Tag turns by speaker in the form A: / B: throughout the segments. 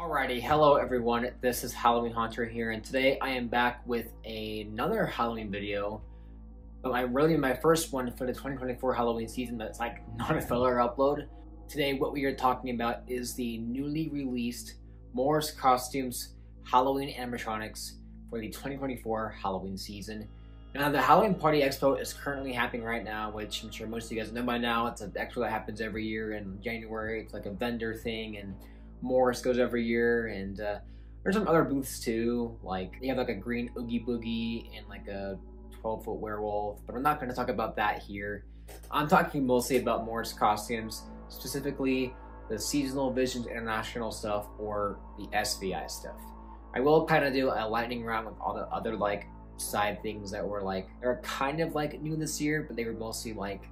A: Alrighty, hello everyone, this is Halloween Hunter here, and today I am back with another Halloween video. But my first one for the 2024 Halloween season that's like not a filler upload. Today what we are talking about is the newly released Morris Costumes Halloween Animatronics for the 2024 Halloween season. Now the Halloween Party Expo is currently happening right now, which I'm sure most of you guys know by now. It's an expo that happens every year in January. It's like a vendor thing, and Morris goes every year, and there's some other booths too. Like they have like a green Oogie Boogie and like a 12-foot werewolf, but I'm not going to talk about that here. I'm talking mostly about Morris Costumes, specifically the Seasonal Visions International stuff or the SVI stuff. I will kind of do a lightning round with all the other like side things that were like, they're kind of like new this year, but they were mostly like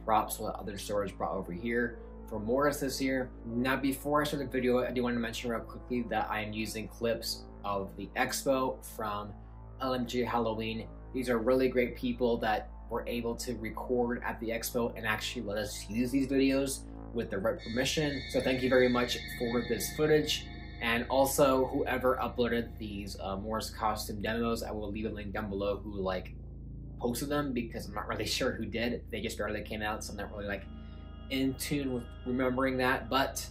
A: props what other stores brought over here for Morris this year. Now before I start the video, I do want to mention real quickly that I am using clips of the expo from LMG Halloween. These are really great people that were able to record at the expo and actually let us use these videos with the right permission. So thank you very much for this footage. And also whoever uploaded these Morris costume demos, I will leave a link down below who like posted them, because I'm not really sure who did. They just barely came out, so I'm not really like in tune with remembering that. But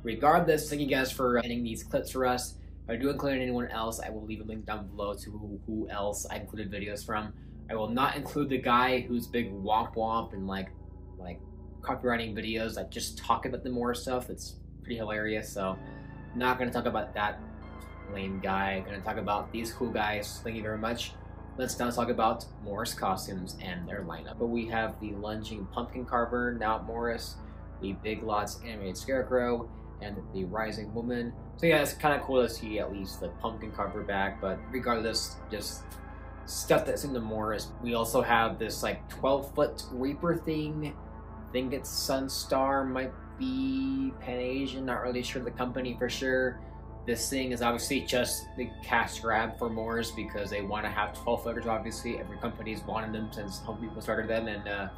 A: regardless, thank you guys for editing these clips for us. If I do include anyone else, I will leave a link down below to who else I included videos from. I will not include the guy who's big womp womp and like copywriting videos that just talk about the Morris stuff. It's pretty hilarious, so not going to talk about that lame guy. I'm going to talk about these cool guys. Thank you very much. Let's now talk about Morris Costumes and their lineup. But we have the Lunging Pumpkin Carver, now at Morris, the Big Lots Animated Scarecrow, and the Rising Woman. So yeah, it's kind of cool to see at least the Pumpkin Carver back, but regardless, just stuff that's in the Morris. We also have this like 12-foot Reaper thing. I think it's Sunstar, might be Pan Asian, not really sure the company for sure. This thing is obviously just the cash grab for Morris because they want to have 12-footers. Obviously, every company's wanted them since Home Depot started them, and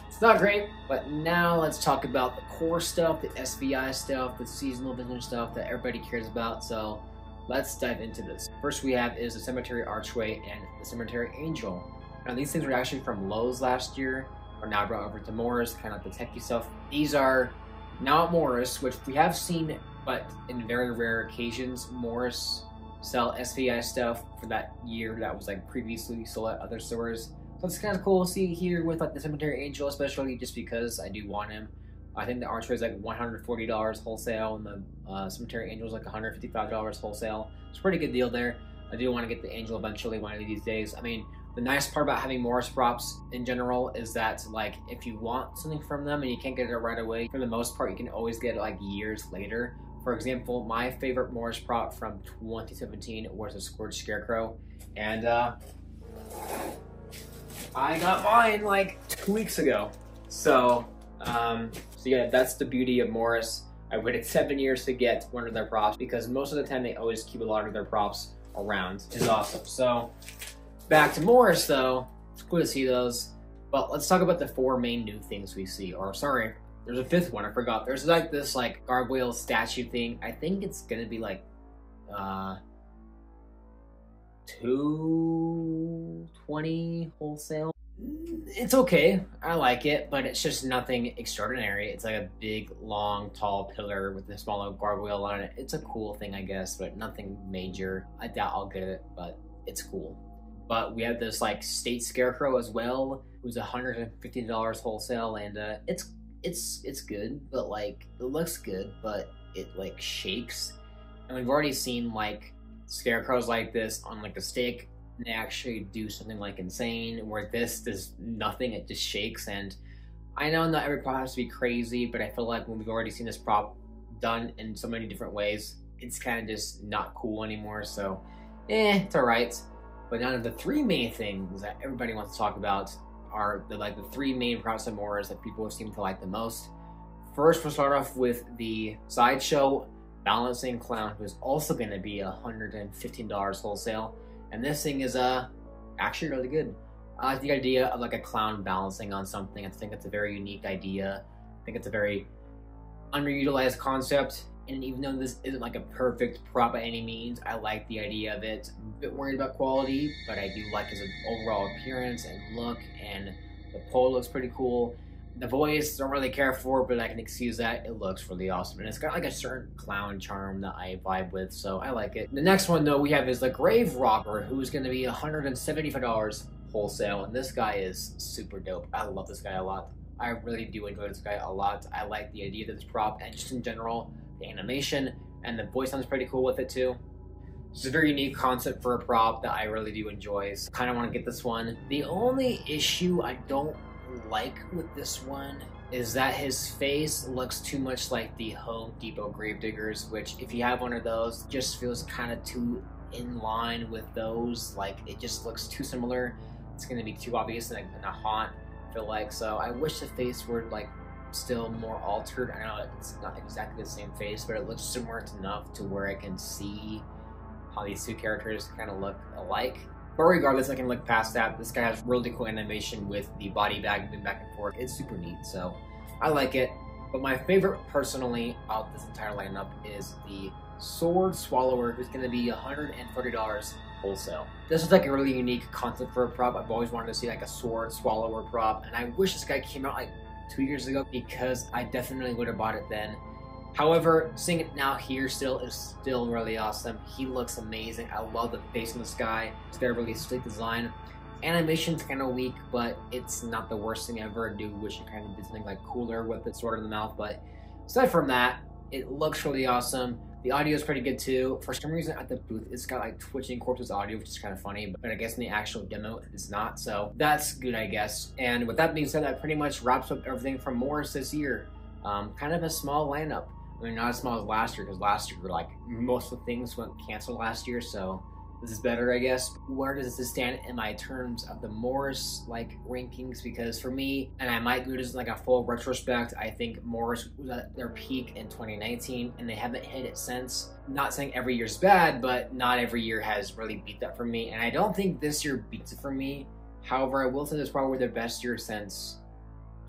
A: it's not great. But now let's talk about the core stuff, the SVI stuff, the seasonal vision stuff that everybody cares about. So let's dive into this. First we have is the Cemetery Archway and the Cemetery Angel. Now these things were actually from Lowe's last year, are now brought over to Morris, kind of like the techie stuff. These are now at Morris, which we have seen, but in very rare occasions, Morris sell SVI stuff for that year that was like previously sold at other stores. So it's kind of cool to see here with like the Cemetery Angel, especially just because I do want him. I think the Archway is like $140 wholesale, and the Cemetery Angel is like $155 wholesale. It's a pretty good deal there. I do want to get the Angel eventually one of these days. I mean, the nice part about having Morris props in general is that like if you want something from them and you can't get it right away, for the most part you can always get it like years later. For example, my favorite Morris prop from 2017 was a Scourge Scarecrow, and I got mine like 2 weeks ago. So yeah, that's the beauty of Morris. I waited 7 years to get one of their props because most of the time they always keep a lot of their props around, which is awesome. So back to Morris though, it's cool to see those. But let's talk about the four main new things we see. Or sorry, there's a fifth one, I forgot. There's like this like gargoyle statue thing. I think it's gonna be like $220 wholesale. It's okay, I like it, but it's just nothing extraordinary. It's like a big, long, tall pillar with a small gargoyle on it. It's a cool thing, I guess, but nothing major. I doubt I'll get it, but it's cool. But we have this like State Scarecrow as well, who's $150 wholesale, and it's good, but like it looks good, but it like shakes. And we've already seen like Scarecrows like this on like a stake. They actually do something like insane, where this does nothing, it just shakes. And I know not every prop has to be crazy, but I feel like when we've already seen this prop done in so many different ways, it's kind of just not cool anymore. So it's alright. But now the three main things that everybody wants to talk about are the three main props of Morris that people seem to like the most. First, we'll start off with the Sideshow Balancing Clown, who is also going to be $115 wholesale. And this thing is actually really good. I like the idea of like a clown balancing on something. I think it's a very unique idea. I think it's a very underutilized concept. And even though this isn't like a perfect prop by any means, I like the idea of it. I'm a bit worried about quality, but I do like his overall appearance and look, and the pole looks pretty cool. The voice, don't really care for, but I can excuse that. It looks really awesome. And it's got like a certain clown charm that I vibe with, so I like it. The next one though we have is the Grave Robber, who's gonna be $175 wholesale. And this guy is super dope. I love this guy a lot. I really do enjoy this guy a lot. I like the idea of this prop, and just in general, the animation and the voice sounds pretty cool with it too. It's a very unique concept for a prop that I really do enjoy. So kind of want to get this one. The only issue I don't like with this one is that his face looks too much like the Home Depot Gravediggers, which if you have one of those, just feels kind of too in line with those. Like it just looks too similar. It's going to be too obvious in a haunt, I feel like. So I wish the face were like still more altered. I know it's not exactly the same face, but it looks similar enough to where I can see how these two characters kind of look alike. But regardless, I can look past that. This guy has really cool animation with the body bag moving back and forth. It's super neat, so I like it. But my favorite personally out of this entire lineup is the Sword Swallower, who's going to be $140 wholesale. This is like a really unique concept for a prop. I've always wanted to see like a Sword Swallower prop, and I wish this guy came out like 2 years ago, because I definitely would have bought it then. However, seeing it now here still is still really awesome. He looks amazing. I love the face in this guy. It's got a really sleek design. Animation's kind of weak, but it's not the worst thing ever. I do wish it kind of did something like cooler with it sword in the mouth, but aside from that, it looks really awesome. The audio is pretty good too. For some reason at the booth, it's got like twitching corpses audio, which is kind of funny, but I guess in the actual demo, it's not. So that's good, I guess. And with that being said, that pretty much wraps up everything from Morris this year. Kind of a small lineup. I mean, not as small as last year, because last year, like, most of the things went canceled last year, so this is better, I guess. Where does this stand in my terms of the Morris, like, rankings? Because for me, and I might do this in, like, a full retrospect, I think Morris was at their peak in 2019, and they haven't hit it since. Not saying every year's bad, but not every year has really beat that for me, and I don't think this year beats it for me. However, I will say this is probably their best year since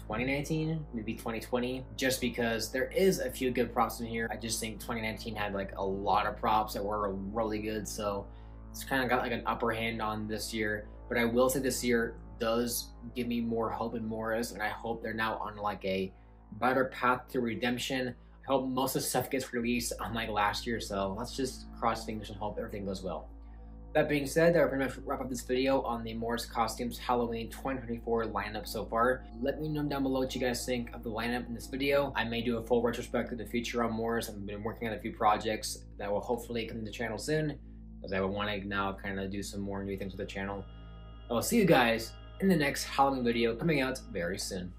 A: 2019, maybe 2020, just because there is a few good props in here. I just think 2019 had like a lot of props that were really good, so it's kind of got like an upper hand on this year. But I will say this year does give me more hope in Morris, and I hope they're now on like a better path to redemption. I hope most of the stuff gets released unlike last year, so let's just cross fingers and hope everything goes well. That being said, that will pretty much wrap up this video on the Morris Costumes Halloween 2024 lineup so far. Let me know down below what you guys think of the lineup in this video. I may do a full retrospective in the future on Morris. I've been working on a few projects that will hopefully come to the channel soon, as I want to now kind of do some more new things with the channel. I will see you guys in the next Halloween video coming out very soon.